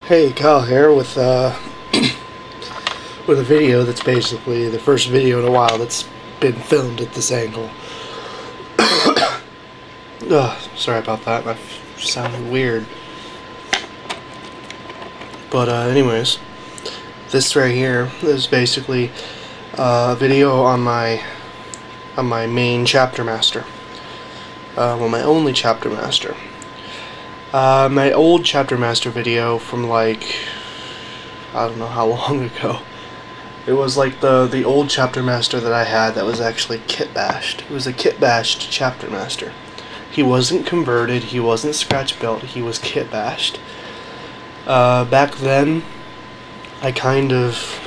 Hey, Kyle here with with a video that's basically the first video in a while that's been filmed at this angle. Sorry about that, that sounded weird. But anyways, this right here is basically a video on my main chapter master. Well, my only chapter master. My old chapter master video from like, I don't know how long ago. It was like the old chapter master that I had that was actually kit bashed. It was a kit bashed chapter master. He wasn't converted, he wasn't scratch built, he was kit bashed. Back then, I kind of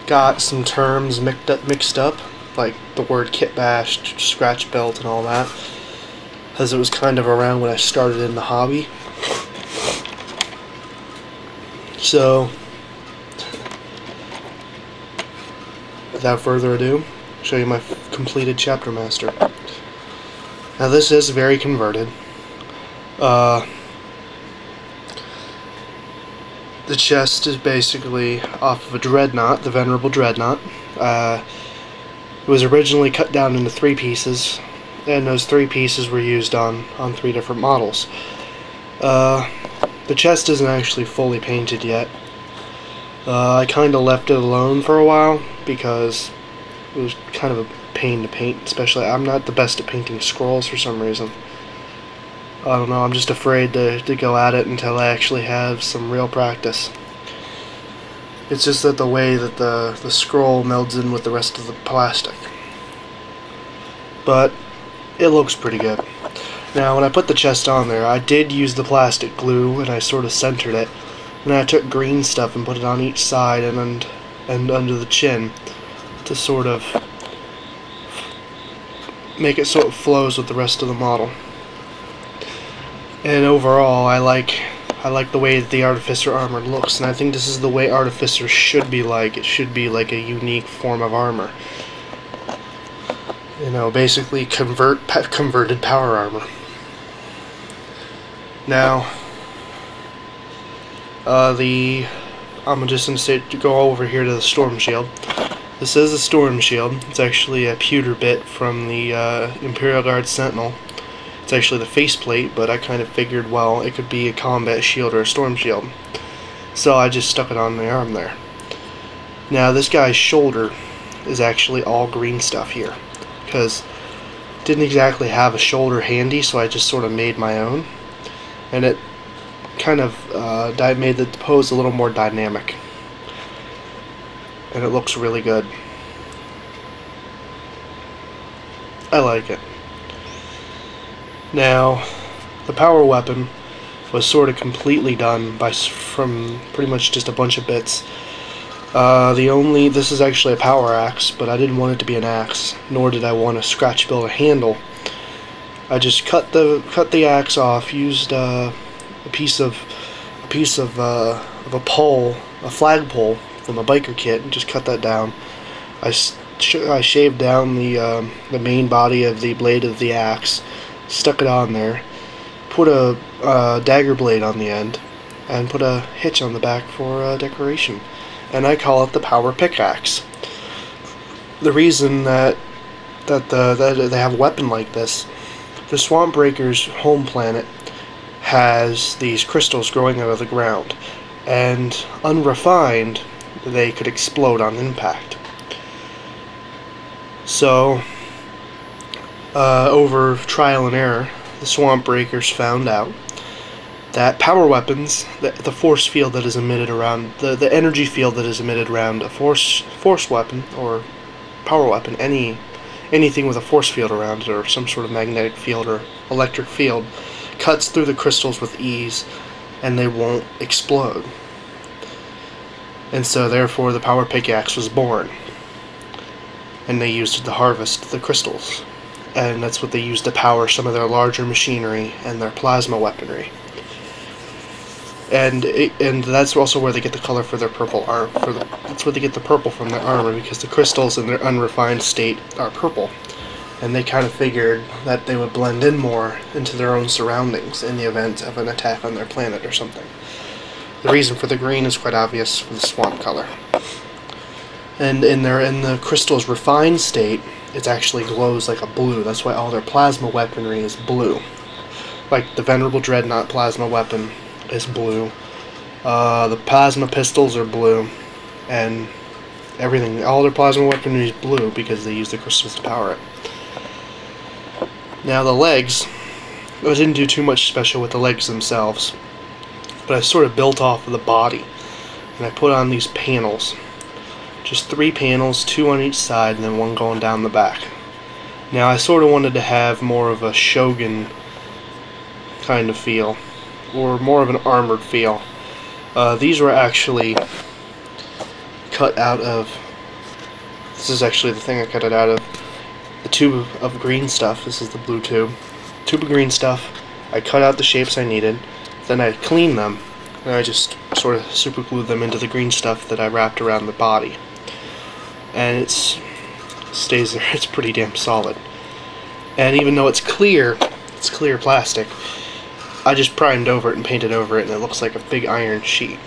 got some terms mixed up, like the word kit bashed, scratch built, and all that, as it was kind of around when I started in the hobby. So, without further ado, I'll show you my completed chapter master. Now this is very converted. The chest is basically off of a Dreadnought, the Venerable Dreadnought. It was originally cut down into 3 pieces, and those 3 pieces were used on 3 different models. The chest isn't actually fully painted yet. I kind of left it alone for a while because it was kind of a pain to paint, especially I'm not the best at painting scrolls for some reason. I don't know, I'm just afraid to go at it until I actually have some real practice. It's just that the way that the scroll melds in with the rest of the plastic. But it looks pretty good. Now when I put the chest on there, I did use the plastic glue and I sort of centered it. And I took green stuff and put it on each side and under the chin to sort of make it so it flows with the rest of the model. And overall, I like the way that the Artificer armor looks, and I think this is the way Artificer should be like. It should be like a unique form of armor. You know, basically converted power armor. Now, I'm just going to say to go over here to the Storm Shield. This is a Storm Shield. It's actually a pewter bit from the Imperial Guard Sentinel. It's actually the faceplate, but I kind of figured, well, it could be a combat shield or a storm shield. So I just stuck it on the arm there. Now this guy's shoulder is actually all green stuff here, because didn't exactly have a shoulder handy, so I just sort of made my own. And it kind of made the pose a little more dynamic. And it looks really good. I like it. Now, the power weapon was sort of completely done from pretty much just a bunch of bits. This is actually a power axe, but I didn't want it to be an axe, nor did I want to scratch build a handle. I just cut the axe off, used a piece of a pole, a flagpole from a biker kit, and just cut that down. I shaved down the main body of the blade of the axe, stuck it on there, put a dagger blade on the end, and put a hitch on the back for decoration. And I call it the Power Pickaxe. The reason that they have a weapon like this, the Swamp Breaker's home planet has these crystals growing out of the ground, and unrefined, they could explode on impact. So, over trial and error, the Swamp Breakers found out that power weapons, the force field that is emitted around, the energy field that is emitted around a force weapon, or power weapon, anything with a force field around it, or some sort of magnetic field or electric field, cuts through the crystals with ease, and they won't explode. And so therefore the Power Pickaxe was born. And they used it to harvest the crystals. And that's what they used to power some of their larger machinery and their plasma weaponry. And that's also where they get the color for their purple armor. That's where they get the purple from their armor, because the crystals in their unrefined state are purple. And they kind of figured that they would blend in more into their own surroundings in the event of an attack on their planet or something. The reason for the green is quite obvious for the swamp color. And in the crystal's refined state, it actually glows like a blue. That's why all their plasma weaponry is blue. Like the Venerable Dreadnought plasma weapon is blue. The plasma pistols are blue. And everything, all their plasma weaponry is blue because they use the crystals to power it. Now the legs, I didn't do too much special with the legs themselves, but I sort of built off of the body. And I put on these panels. Just 3 panels, 2 on each side, and then 1 going down the back. Now I sort of wanted to have more of a Shogun kind of feel, or more of an armored feel. These were actually cut out of, this is actually the thing I cut it out of, the tube of green stuff. This is the blue tube of green stuff. I cut out the shapes I needed, then I cleaned them, and I just sort of super glued them into the green stuff that I wrapped around the body. And it stays there. It's pretty damn solid. And even though it's clear plastic, I just primed over it and painted over it, and it looks like a big iron sheet.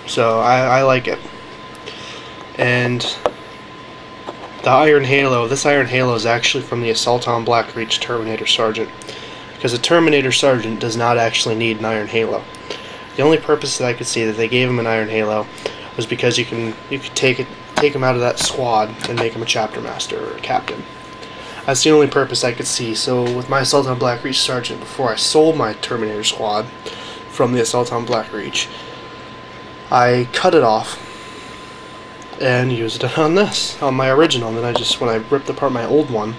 So I like it. And the Iron Halo, this Iron Halo is actually from the Assault on Blackreach Terminator Sergeant. Because a Terminator Sergeant does not actually need an Iron Halo. The only purpose that I could see that they gave him an Iron Halo was because you could take him out of that squad and make him a chapter master or a captain. That's the only purpose I could see. So with my Assault on Blackreach Sergeant, before I sold my Terminator squad from the Assault on Blackreach, I cut it off and used it on this, on my original. And then I just, when I ripped apart my old one,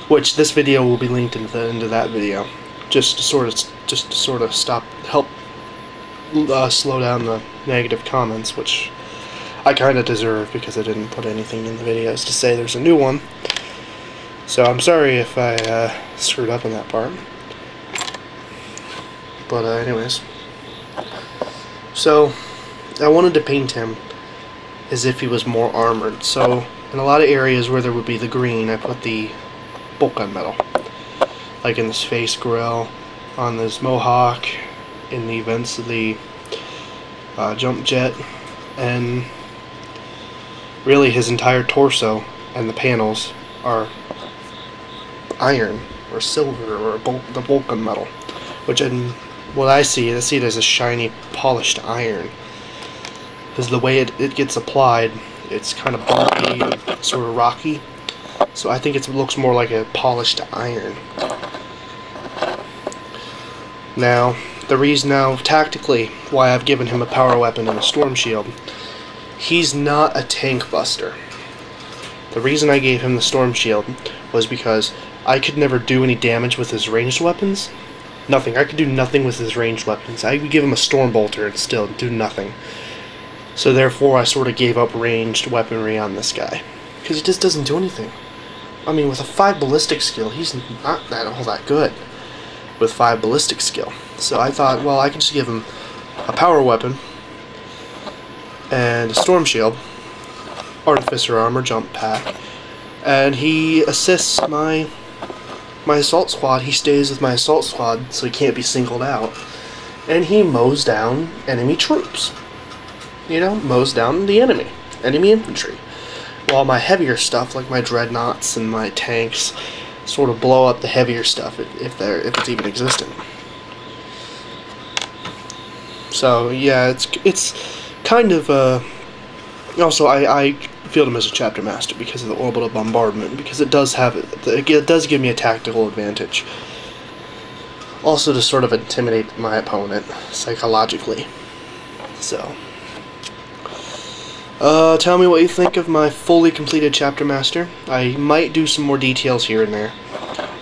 which this video will be linked into that video, just to sort of help slow down the negative comments, which I kind of deserve because I didn't put anything in the videos to say there's a new one. So I'm sorry if I screwed up on that part. But anyways, so I wanted to paint him as if he was more armored. So in a lot of areas where there would be the green, I put the bolt gun metal, like in this face grill, on this mohawk, in the vents of the jump jet, and really his entire torso and the panels are iron or silver or the bolt gun metal, which in what I see it as a shiny polished iron, because the way it gets applied, it's kind of bumpy and sort of rocky, so I think it looks more like a polished iron. Now tactically, why I've given him a power weapon and a storm shield, he's not a tank buster. The reason I gave him the storm shield was because I could never do any damage with his ranged weapons. Nothing. I could do nothing with his ranged weapons. I could give him a storm bolter and still do nothing. So therefore I sort of gave up ranged weaponry on this guy, because he just doesn't do anything. I mean, with a 5 ballistic skill, he's not all that good with 5 ballistic skill. So I thought, well, I can just give him a power weapon and a storm shield, artificer armor, jump pack, and he assists my assault squad. He stays with my assault squad, so he can't be singled out, and he mows down enemy troops. You know, mows down the enemy infantry. While my heavier stuff, like my dreadnoughts and my tanks, sort of blow up the heavier stuff if it's even existent. So yeah, it's kind of also I field him as a chapter master because of the orbital bombardment, because it does give me a tactical advantage. Also to sort of intimidate my opponent psychologically. So tell me what you think of my fully completed chapter master. I might do some more details here and there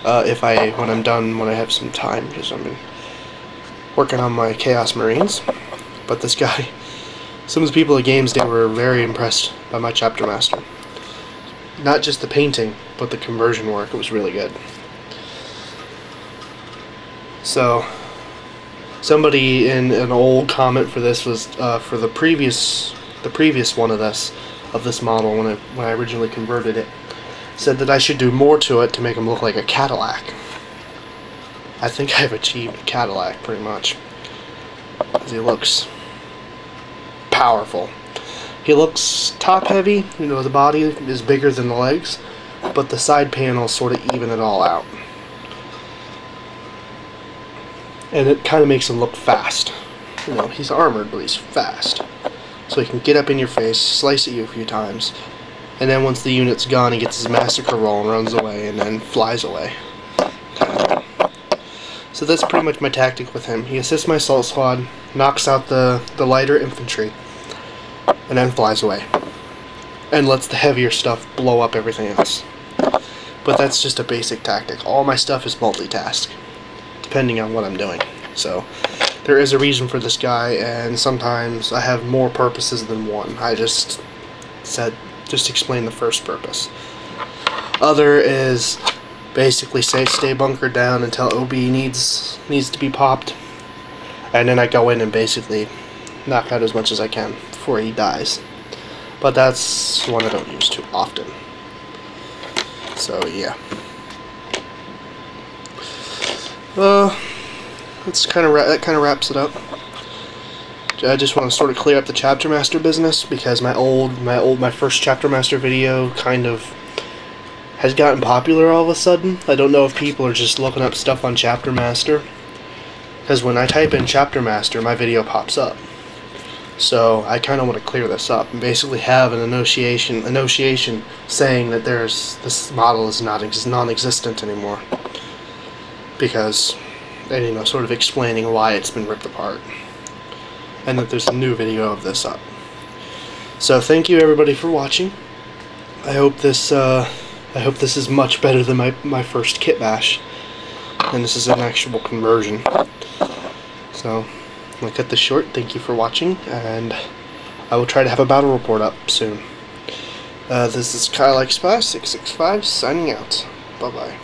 when I'm done, when I have some time, because I've been working on my Chaos Marines. But this guy, some of the people at Games Day were very impressed by my chapter master. Not just the painting, but the conversion work. It was really good. So somebody in an old comment for this was for the previous one of this model, when I originally converted it, said that I should do more to it to make him look like a Cadillac. I think I've achieved a Cadillac pretty much. Because he looks powerful. He looks top heavy, you know, the body is bigger than the legs, but the side panels sort of even it all out. And it kind of makes him look fast. You know, he's armored, but he's fast. So he can get up in your face, slice at you a few times, and then once the unit's gone, he gets his massacre roll and runs away, and then flies away. So that's pretty much my tactic with him. He assists my assault squad, knocks out the lighter infantry, and then flies away. And lets the heavier stuff blow up everything else. But that's just a basic tactic. All my stuff is multitask, depending on what I'm doing. So there is a reason for this guy, and sometimes I have more purposes than one. I just explain the first purpose. Other is basically say stay bunkered down until OB needs to be popped, and then I go in and basically knock out as much as I can before he dies. But that's one I don't use too often. So yeah. That kind of wraps it up. I just want to sort of clear up the Chapter Master business, because my first Chapter Master video kind of has gotten popular all of a sudden. I don't know if people are just looking up stuff on Chapter Master, because when I type in Chapter Master, my video pops up. So I kind of want to clear this up and basically have an annotation saying that this model is non-existent anymore, because, and you know, sort of explaining why it's been ripped apart, and that there's a new video of this up. So thank you everybody for watching. I hope this is much better than my first kit bash, and this is an actual conversion. So I'm gonna cut this short. Thank you for watching, and I will try to have a battle report up soon. This is Kyle X Spy 665 signing out. Bye bye.